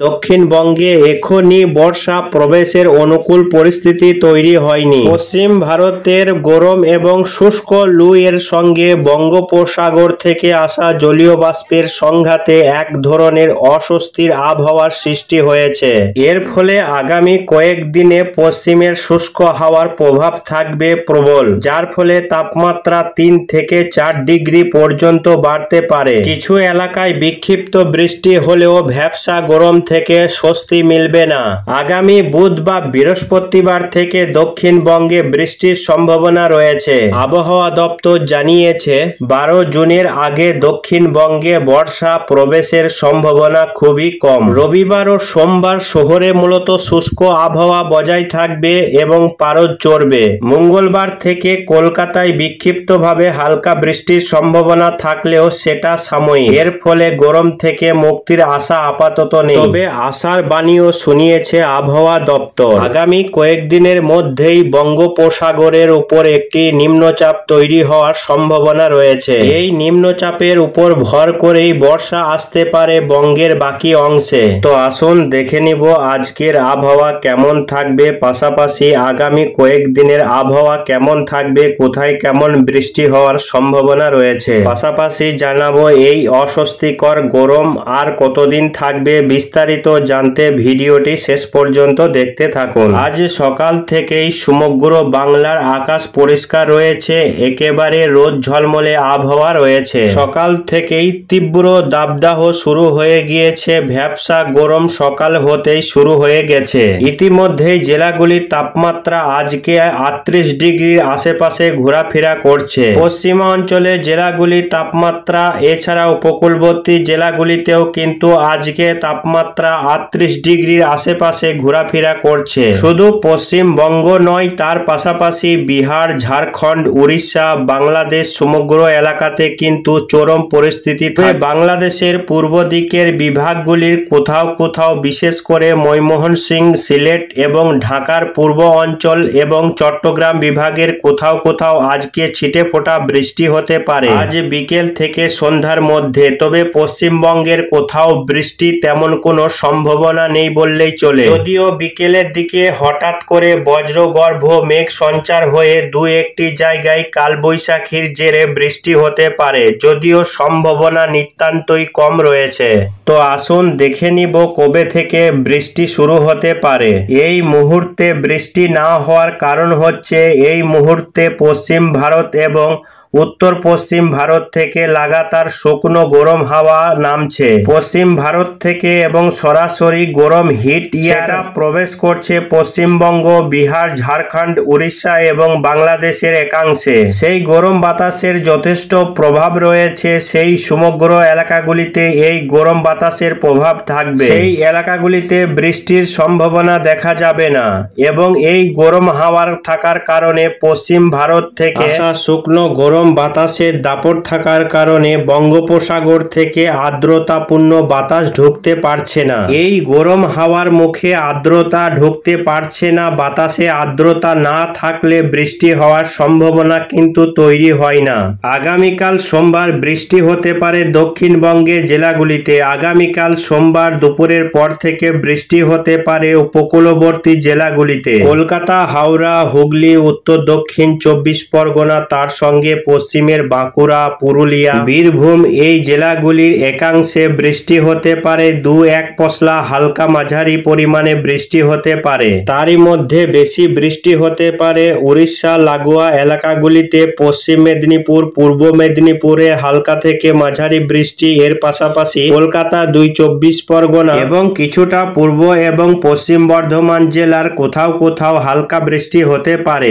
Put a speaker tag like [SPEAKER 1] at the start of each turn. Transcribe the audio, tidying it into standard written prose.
[SPEAKER 1] দক্ষিণবঙ্গে এখনই বর্ষা প্রবেশের অনুকূল পরিস্থিতি তৈরি হয়নি। পশ্চিম ভারতের গরম এবং শুষ্ক লু এর সঙ্গে বঙ্গোপসাগর থেকে আসা জলীয় বাষ্পের সংঘাতে এক ধরনের অস্বস্তির আবহাওয়ার সৃষ্টি হয়েছে। এর ফলে আগামী কয়েকদিনে পশ্চিমের শুষ্ক হাওয়ার প্রভাব থাকবে প্রবল, যার ফলে তাপমাত্রা 3 থেকে 4 ডিগ্রি পর্যন্ত বাড়তে পারে। কিছু এলাকায় বিক্ষিপ্ত বৃষ্টি হলেও ভ্যাপসা গরম থেকে স্বস্তি মিলবে না। আগামী বুধ বা বৃহস্পতিবার থেকে দক্ষিণবঙ্গে বৃষ্টির সম্ভাবনা রয়েছে। আবহাওয়া দপ্তর জানিয়েছে 12 জুনের আগে দক্ষিণবঙ্গে বর্ষা প্রবেশের সম্ভাবনা খুবই কম। রবিবার ও সোমবার শহরে মূলত শুষ্ক আবহাওয়া বজায় থাকবে এবং পারদ চড়বে। মঙ্গলবার থেকে কলকাতায় বিক্ষিপ্তভাবে হালকা বৃষ্টির সম্ভাবনা থাকলেও সেটা সাময়িক। এর ফলে গরম থেকে মুক্তির আশা আপাতত নেই। তবে আশার বাণীও শুনিয়েছে আবহাওয়া দপ্তর। আগামী কয়েকদিনের মধ্যেই বঙ্গোপসাগরের উপর একটি নিম্নচাপ তৈরি হওয়ার সম্ভাবনা রয়েছে। এই নিম্নচাপের উপর ভর করেই বর্ষা আসতে পারে বঙ্গের বাকি অংশে। তো আসুন দেখে নিব আজকের আবহাওয়া কেমন থাকবে, পাশাপাশি আগামী কয়েকদিনের আবহাওয়া কেমন থাকবে, কোথায় কেমন বৃষ্টি হওয়ার সম্ভাবনা রয়েছে। পাশাপাশি জানাবো এই অস্বস্তিকর গরম আর কতদিন থাকবে। বিস্তারিত জানতে ভিডিওটি শেষ পর্যন্ত দেখতে থাকুন। আজ সকাল থেকেই সমগ্র বাংলার আকাশ পরিষ্কার রয়েছে, একেবারে রোদ ঝলমলে আবহাওয়া রয়েছে। সকাল থেকেই তীব্র দাবদাহ শুরু হয়ে গিয়েছে, ভ্যাপসা গরম সকাল হতেই শুরু হয়ে গেছে। ইতিমধ্যেই জেলাগুলির তাপমাত্রা আজকে 38 ডিগ্রির আশেপাশে ঘোরাফেরা করছে। পশ্চিমা অঞ্চলের জেলাগুলির তাপমাত্রা এছাড়া উপকূলবর্তী জেলাগুলিতেও কিন্তু আজকে তাপমাত্রা 38 ডিগ্রির আশেপাশে ঘোরাফেরা করছে। শুধু পশ্চিমবঙ্গ নয়, তার পাশাপাশি বিহার, ঝাড়খণ্ড, উড়িষ্যা, বাংলাদেশ সমগ্র এলাকাতে কিন্তু চরম পরিস্থিতিতে। বাংলাদেশের পূর্ব দিকের বিভাগগুলির কোথাও কোথাও, বিশেষ করে ময়মনসিংহ, সিলেট এবং ঢাকার পূর্ব অঞ্চল এবং চট্টগ্রাম বিভাগের কোথাও কোথাও আজকে ছিটে ফোটা বৃষ্টি হতে পারে আজ বিকেল থেকে সন্ধ্যার মধ্যে। তবে পশ্চিমবঙ্গের কোথাও বৃষ্টি তেমন কোনো সম্ভাবনা নেই বললেই চলে। যদিও বিকেলের দিকে হঠাৎ করে বজ্রগর্ভ মেঘ সঞ্চার হয়ে দু একটি জায়গায় কালবৈশাখীর জেরে বৃষ্টি হতে পারে, যদিও সম্ভাবনা নিতান্তই কম রয়েছে। তো আসুন দেখে নিব কবে থেকে বৃষ্টি শুরু হতে পারে। এই মুহূর্তে বৃষ্টি না হওয়ার কারণ হচ্ছে এই মুহূর্তে পশ্চিম ভারত এবং উত্তর পশ্চিম ভারত থেকে লাগাতার শুকনো গরম হাওয়া নামছে। পশ্চিম ভারত থেকে এবং সরাসরি গরম হিট এয়ার প্রবেশ করছে পশ্চিমবঙ্গ, বিহার, ঝাড়খণ্ড, উড়িষ্যা এবং বাংলাদেশের একাংশে। সেই গরম বাতাসের যথেষ্ট প্রভাব রয়েছে। সেই সমগ্র এলাকাগুলিতে এই গরম বাতাসের প্রভাব থাকবে। সেই এলাকাগুলিতে বৃষ্টির সম্ভাবনা দেখা যাবে না এবং এই গরম হাওয়ার থাকার কারণে পশ্চিম ভারত থেকে আসা শুকনো গরম বাতাসের দাপট থাকার কারণে বঙ্গোপসাগর থেকে আর্দ্রতাপূর্ণ বাতাস ঢুকতে পারছে না। এই গরম হাওয়ার মুখে আর্দ্রতা ঢুকতে পারছে না। বাতাসে আর্দ্রতা না থাকলে বৃষ্টি হওয়ার সম্ভাবনা কিন্তু তৈরি হয় না। আগামীকাল সোমবার বৃষ্টি হতে পারে দক্ষিণবঙ্গের জেলাগুলিতে। আগামীকাল সোমবার দুপুরের পর থেকে বৃষ্টি হতে পারে উপকূলবর্তী জেলাগুলিতে। কলকাতা, হাওড়া, হুগলি, উত্তর দক্ষিণ 24 পরগনা, তার সঙ্গে পশ্চিমের বাঁকুড়া, পুরুলিয়া, বীরভূম এই জেলাগুলির একাংশে বৃষ্টি হতে পারে। 2-1 পশলা হালকা মাঝারি পরিমাণে বৃষ্টি হতে পারে। তারই মধ্যে বেশি বৃষ্টি হতে পারে উড়িষ্যা লাগোয়া এলাকাগুলিতে। পশ্চিম মেদিনীপুর, পূর্ব মেদিনীপুরে হালকা থেকে মাঝারি বৃষ্টি। এর পাশাপাশি কলকাতা, 24 পরগনা এবং কিছুটা পূর্ব এবং পশ্চিম বর্ধমান জেলার কোথাও কোথাও হালকা বৃষ্টি হতে পারে।